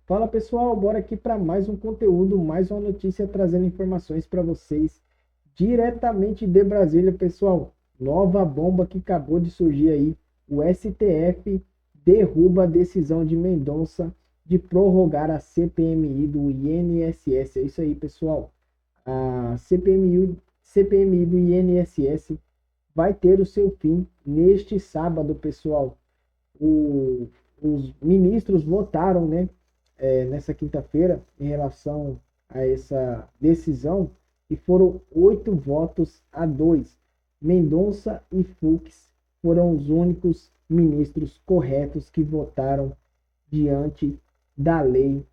Fala pessoal, bora aqui para mais um conteúdo, mais uma notícia trazendo informações para vocês diretamente de Brasília, pessoal. Nova bomba que acabou de surgir aí. O STF derruba a decisão de Mendonça de prorrogar a CPMI do INSS. É isso aí, pessoal. A CPMI do INSS vai ter o seu fim neste sábado, pessoal. Os ministros votaram, né, nessa quinta-feira em relação a essa decisão e foram 8 votos a 2. Mendonça e Fux foram os únicos ministros corretos que votaram diante da lei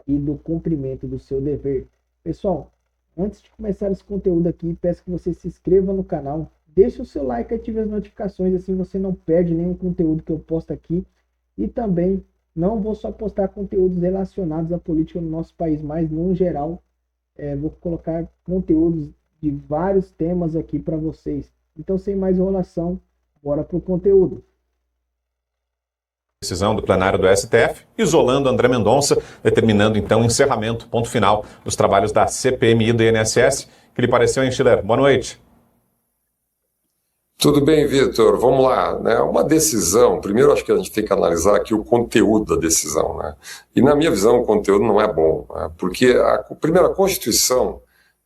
e do cumprimento do seu dever. Pessoal, antes de começar esse conteúdo aqui, peço que você se inscreva no canal, deixe o seu like e ative as notificações, assim você não perde nenhum conteúdo que eu posto aqui. E também não vou só postar conteúdos relacionados à política no nosso país, mas no geral, vou colocar conteúdos de vários temas aqui para vocês. Então, sem mais enrolação, bora para o conteúdo. Decisão do plenário do STF, isolando André Mendonça, determinando então o encerramento, ponto final, dos trabalhos da CPMI do INSS. Que lhe pareceu, hein, Schiller? Boa noite. Tudo bem, Vitor. Vamos lá, né? Uma decisão, primeiro acho que a gente tem que analisar aqui o conteúdo da decisão, né? E na minha visão o conteúdo não é bom, né? Porque a Constituição,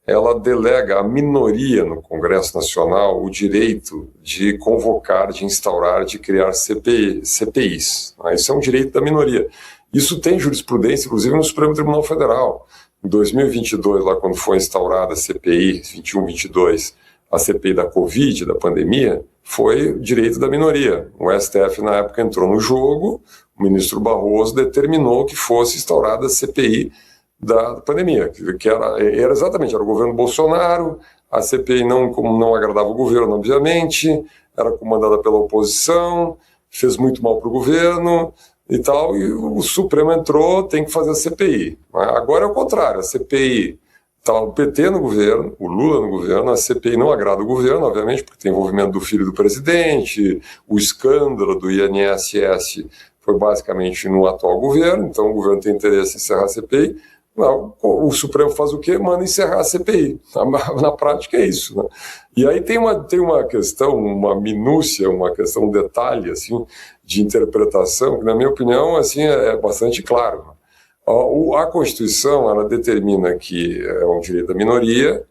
ela delega à minoria no Congresso Nacional o direito de convocar, de instaurar, de criar CPIs. Né? Isso é um direito da minoria. Isso tem jurisprudência, inclusive, no Supremo Tribunal Federal. Em 2022, lá quando foi instaurada a CPI 21-22, a CPI da Covid, da pandemia, foi direito da minoria. O STF, na época, entrou no jogo, o ministro Barroso determinou que fosse instaurada a CPI da pandemia, que era exatamente, era o governo Bolsonaro, a CPI não agradava o governo, obviamente, era comandada pela oposição, fez muito mal para o governo e tal, e o Supremo entrou, tem que fazer a CPI. Agora é o contrário, a CPI está o PT no governo, o Lula no governo, a CPI não agrada o governo, obviamente, porque tem envolvimento do filho do presidente, o escândalo do INSS foi basicamente no atual governo, então o governo tem interesse em encerrar a CPI. Não, o Supremo faz o quê? Manda encerrar a CPI. Na prática é isso, né? E aí tem uma questão, uma minúcia, uma questão, um detalhe assim, de interpretação, que na minha opinião assim, é bastante claro. A Constituição, ela determina que é um direito da minoria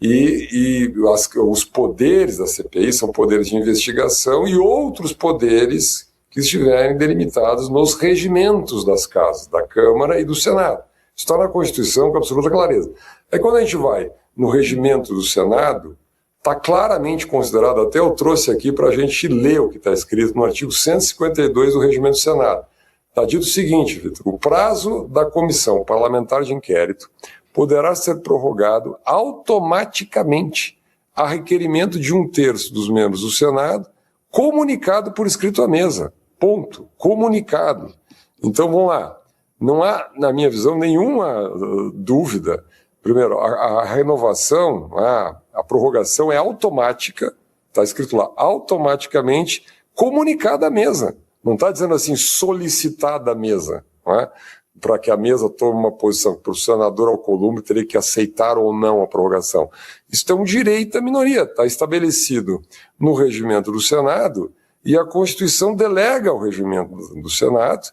e os poderes da CPI são poderes de investigação e outros poderes que estiverem delimitados nos regimentos das casas, da Câmara e do Senado. Isso está na Constituição com absoluta clareza. Aí quando a gente vai no regimento do Senado, está claramente considerado, até eu trouxe aqui para a gente ler o que está escrito no artigo 152 do regimento do Senado. Está dito o seguinte, Vitor: o prazo da comissão parlamentar de inquérito poderá ser prorrogado automaticamente a requerimento de 1/3 dos membros do Senado, comunicado por escrito à mesa. Ponto. Comunicado. Então vamos lá. Não há, na minha visão, nenhuma dúvida. Primeiro, a renovação, a prorrogação é automática, está escrito lá, automaticamente comunicada à mesa. Não está dizendo assim, solicitada à mesa, para que a mesa tome uma posição, para o senador Alcolumbre teria que aceitar ou não a prorrogação. Isso é um direito da minoria, está estabelecido no regimento do Senado e a Constituição delega ao regimento do Senado,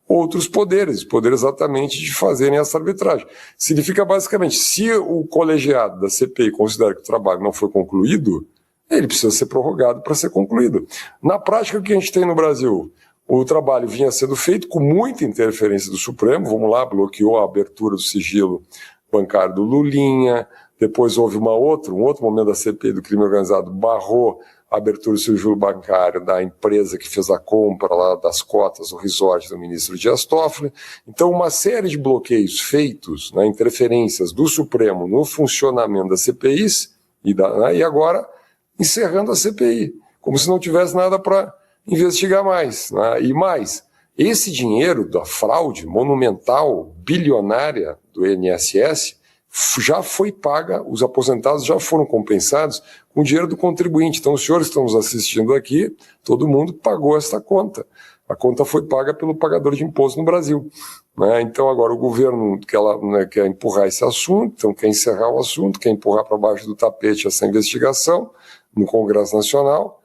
outros poderes exatamente de fazerem essa arbitragem. Significa basicamente, se o colegiado da CPI considera que o trabalho não foi concluído, ele precisa ser prorrogado para ser concluído. Na prática, o que a gente tem no Brasil? O trabalho vinha sendo feito com muita interferência do Supremo, vamos lá, bloqueou a abertura do sigilo bancário do Lulinha, depois houve um outro momento da CPI do crime organizado, barrou a abertura do sigilo bancário da empresa que fez a compra lá das cotas do resort do ministro Dias Toffoli. Então, uma série de bloqueios feitos, interferências do Supremo no funcionamento das CPIs, e agora encerrando a CPI, como se não tivesse nada para investigar mais. E mais, esse dinheiro da fraude monumental, bilionária do INSS, já foi paga, os aposentados já foram compensados com o dinheiro do contribuinte. Então, os senhores que estão nos assistindo aqui, todo mundo pagou esta conta. A conta foi paga pelo pagador de imposto no Brasil, né? Então agora o governo quer empurrar esse assunto, então quer encerrar o assunto, quer empurrar para baixo do tapete essa investigação no Congresso Nacional,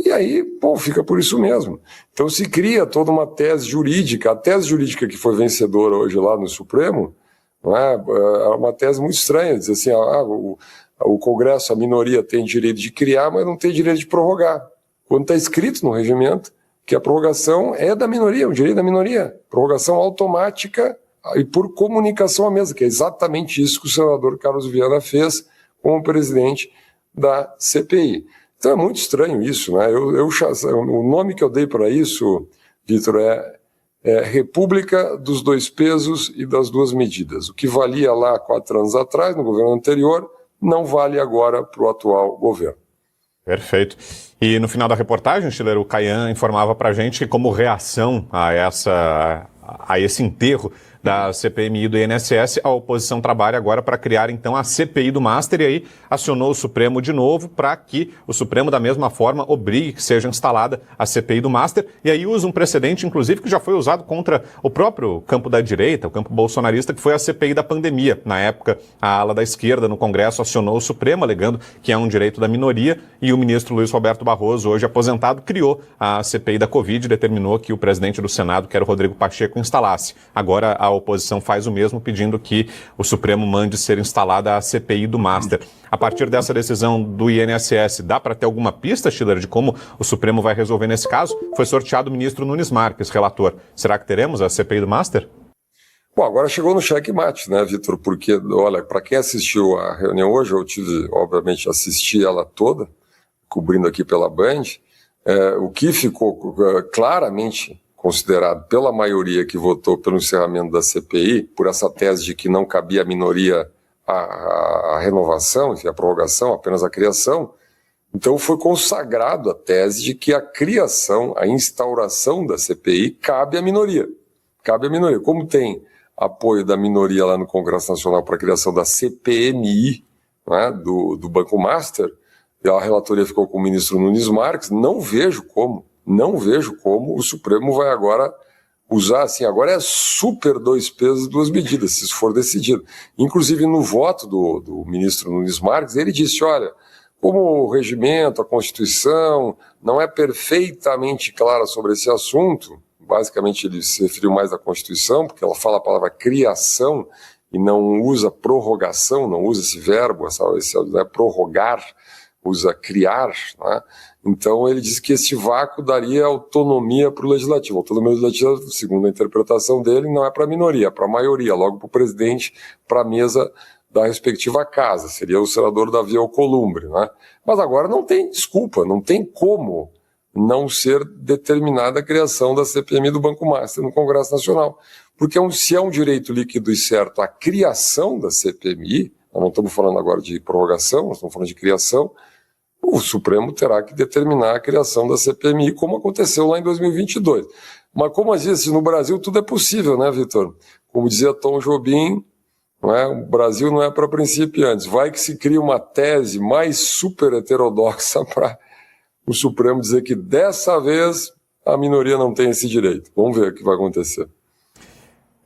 e aí, fica por isso mesmo. Então se cria toda uma tese jurídica, a tese jurídica que foi vencedora hoje lá no Supremo, é uma tese muito estranha, diz assim, o Congresso, a minoria tem direito de criar, mas não tem direito de prorrogar. Quando está escrito no regimento que a prorrogação é da minoria, o direito da minoria, prorrogação automática e por comunicação à mesa, que é exatamente isso que o senador Carlos Viana fez como presidente da CPI. Então é muito estranho isso, né? O nome que eu dei para isso, Vitor, é República dos Dois Pesos e das Duas Medidas. O que valia lá 4 anos atrás, no governo anterior, não vale agora para o atual governo. Perfeito. E no final da reportagem, Schiller, o Kayan informava para a gente que, como reação a esse enterro da CPMI e do INSS, a oposição trabalha agora para criar, então, a CPI do Master, e aí acionou o Supremo de novo para que o Supremo, da mesma forma, obrigue que seja instalada a CPI do Master, e aí usa um precedente, inclusive, que já foi usado contra o próprio campo da direita, o campo bolsonarista, que foi a CPI da pandemia. Na época, a ala da esquerda no Congresso acionou o Supremo, alegando que é um direito da minoria, e o ministro Luiz Roberto Barroso, hoje aposentado, criou a CPI da Covid e determinou que o presidente do Senado, que era o Rodrigo Pacheco, instalasse. Agora, a oposição faz o mesmo, pedindo que o Supremo mande ser instalada a CPI do Master. A partir dessa decisão do INSS, dá para ter alguma pista, Schiller, de como o Supremo vai resolver nesse caso? Foi sorteado o ministro Nunes Marques, relator. Será que teremos a CPI do Master? Bom, agora chegou no checkmate, né, Vitor? Porque, olha, para quem assistiu a reunião hoje, eu tive, obviamente, assisti ela toda, cobrindo aqui pela Band, o que ficou claramente considerado pela maioria que votou pelo encerramento da CPI, por essa tese de que não cabia à minoria a renovação, enfim, a prorrogação, apenas a criação. Então foi consagrado a tese de que a criação, a instauração da CPI cabe à minoria. Cabe à minoria. Como tem apoio da minoria lá no Congresso Nacional para a criação da CPMI, né, do Banco Master, e a relatoria ficou com o ministro Nunes Marques, não vejo como o Supremo vai agora usar, assim, agora é super 2 pesos e 2 medidas, se isso for decidido. Inclusive no voto do ministro Nunes Marques, ele disse, olha, como o regimento, a Constituição não é perfeitamente clara sobre esse assunto, basicamente ele se referiu mais à Constituição, porque ela fala a palavra criação e não usa prorrogação, não usa esse verbo, prorrogar, usa criar, né? Então ele disse que esse vácuo daria autonomia para o legislativo. A autonomia legislativa, segundo a interpretação dele, não é para a minoria, é para a maioria, logo para o presidente, para a mesa da respectiva casa, seria o senador Davi Alcolumbre, né? Mas agora não tem desculpa, não tem como não ser determinada a criação da CPMI do Banco Master no Congresso Nacional. Porque se é um direito líquido e certo a criação da CPMI, nós não estamos falando agora de prorrogação, nós estamos falando de criação, o Supremo terá que determinar a criação da CPMI, como aconteceu lá em 2022. Mas como eu disse, no Brasil tudo é possível, né, Vitor? Como dizia Tom Jobim, não é? O Brasil não é para principiantes. Vai que se cria uma tese mais super heterodoxa para o Supremo dizer que dessa vez a minoria não tem esse direito. Vamos ver o que vai acontecer.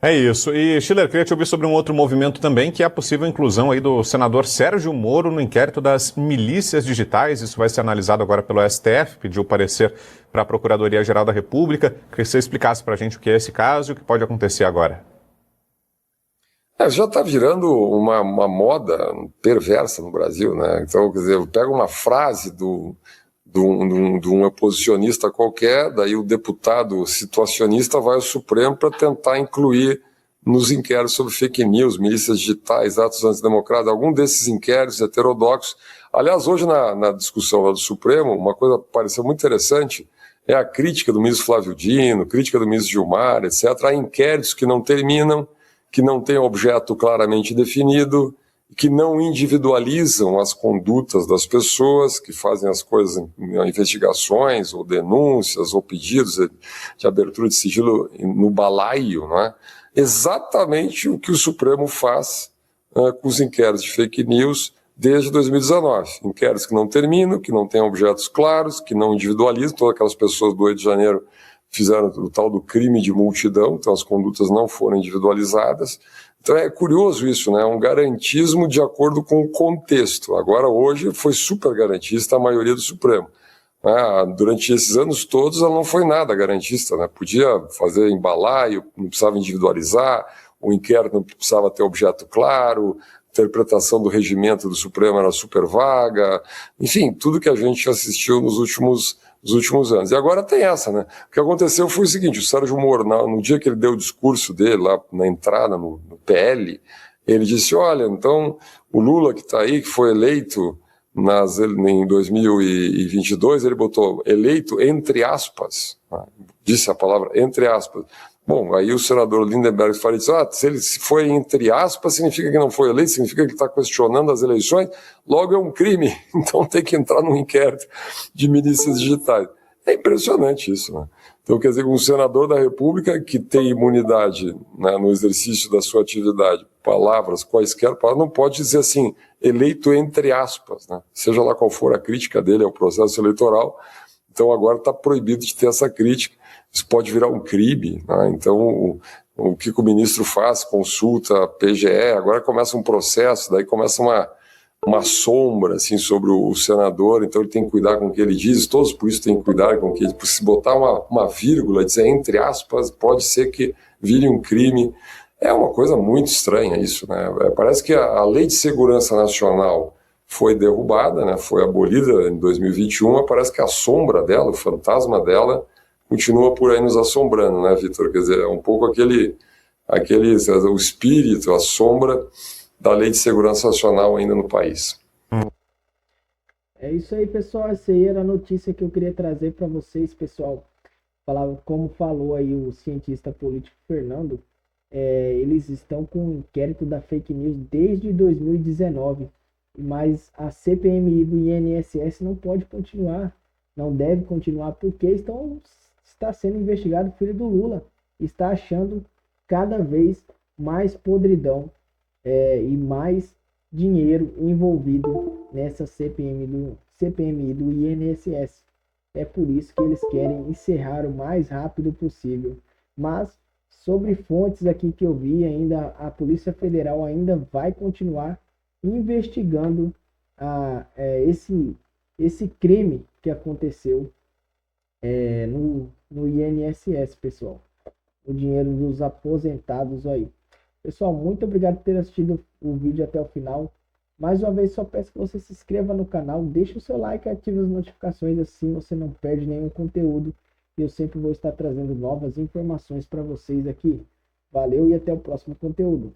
É isso. E, Schiller, queria te ouvir sobre um outro movimento também, que é a possível inclusão aí do senador Sérgio Moro no inquérito das milícias digitais. Isso vai ser analisado agora pelo STF, pediu parecer para a Procuradoria-Geral da República. Queria que você explicasse para a gente o que é esse caso e o que pode acontecer agora. Já está virando uma moda perversa no Brasil, né? Então, quer dizer, pega uma frase de um oposicionista qualquer, daí o deputado situacionista vai ao Supremo para tentar incluir nos inquéritos sobre fake news, milícias digitais, atos antidemocratas, algum desses inquéritos heterodoxos. Aliás, hoje na discussão lá do Supremo, uma coisa que pareceu muito interessante é a crítica do ministro Flávio Dino, crítica do ministro Gilmar, etc. Há inquéritos que não terminam, que não têm objeto claramente definido, que não individualizam as condutas das pessoas, que fazem as coisas em investigações, ou denúncias, ou pedidos de abertura de sigilo no balaio, não é? Exatamente o que o Supremo faz com os inquéritos de fake news desde 2019. Inquéritos que não terminam, que não têm objetos claros, que não individualizam, todas aquelas pessoas do 8 de janeiro fizeram o tal do crime de multidão, então as condutas não foram individualizadas. Então é curioso isso, né? Um garantismo de acordo com o contexto. Agora, hoje, foi super garantista a maioria do Supremo. Durante esses anos todos, ela não foi nada garantista, né? Podia fazer embalaio, não precisava individualizar, o inquérito não precisava ter objeto claro, a interpretação do regimento do Supremo era super vaga, enfim, tudo que a gente assistiu nos últimos anos. E agora tem essa, né? O que aconteceu foi o seguinte: o Sérgio Moro, no dia que ele deu o discurso dele, lá na entrada, no PL, ele disse: olha, então, o Lula que está aí, que foi eleito em 2022, ele botou eleito entre aspas, disse a palavra entre aspas. Bom, aí o senador Lindenberg Faria disse: se foi entre aspas, significa que não foi eleito, significa que está questionando as eleições, logo é um crime, então tem que entrar num inquérito de milícias digitais. É impressionante isso, né? Então, quer dizer, um senador da República que tem imunidade, né, no exercício da sua atividade, quaisquer palavras, não pode dizer assim, eleito entre aspas, né? Seja lá qual for a crítica dele ao processo eleitoral. Então agora está proibido de ter essa crítica. Isso pode virar um crime, né? Então o que o ministro faz? Consulta a PGE, agora começa um processo, daí começa uma sombra assim, sobre o senador, então ele tem que cuidar com o que ele diz, todos os políticos têm que cuidar com o que ele diz. Se botar uma vírgula, dizer entre aspas, pode ser que vire um crime. É uma coisa muito estranha isso, né? Parece que a Lei de Segurança Nacional foi derrubada, né? Foi abolida em 2021, mas parece que a sombra dela, o fantasma dela, continua por aí nos assombrando, né, Vitor? Quer dizer, é um pouco o espírito, a sombra da Lei de Segurança Nacional ainda no país. É isso aí, pessoal. Essa aí era a notícia que eu queria trazer para vocês, pessoal. Como falou aí o cientista político Fernando, eles estão com um inquérito da fake news desde 2019, mas a CPMI do INSS não pode continuar, não deve continuar, porque está sendo investigado o filho do Lula, está achando cada vez mais podridão e mais dinheiro envolvido nessa CPMI do INSS. É por isso que eles querem encerrar o mais rápido possível. Mas, sobre fontes aqui que eu vi, ainda a Polícia Federal ainda vai continuar investigando esse crime que aconteceu no INSS, pessoal. O dinheiro dos aposentados aí. Pessoal, muito obrigado por ter assistido o vídeo até o final. Mais uma vez, só peço que você se inscreva no canal, deixe o seu like e ative as notificações, assim você não perde nenhum conteúdo. E eu sempre vou estar trazendo novas informações para vocês aqui. Valeu e até o próximo conteúdo.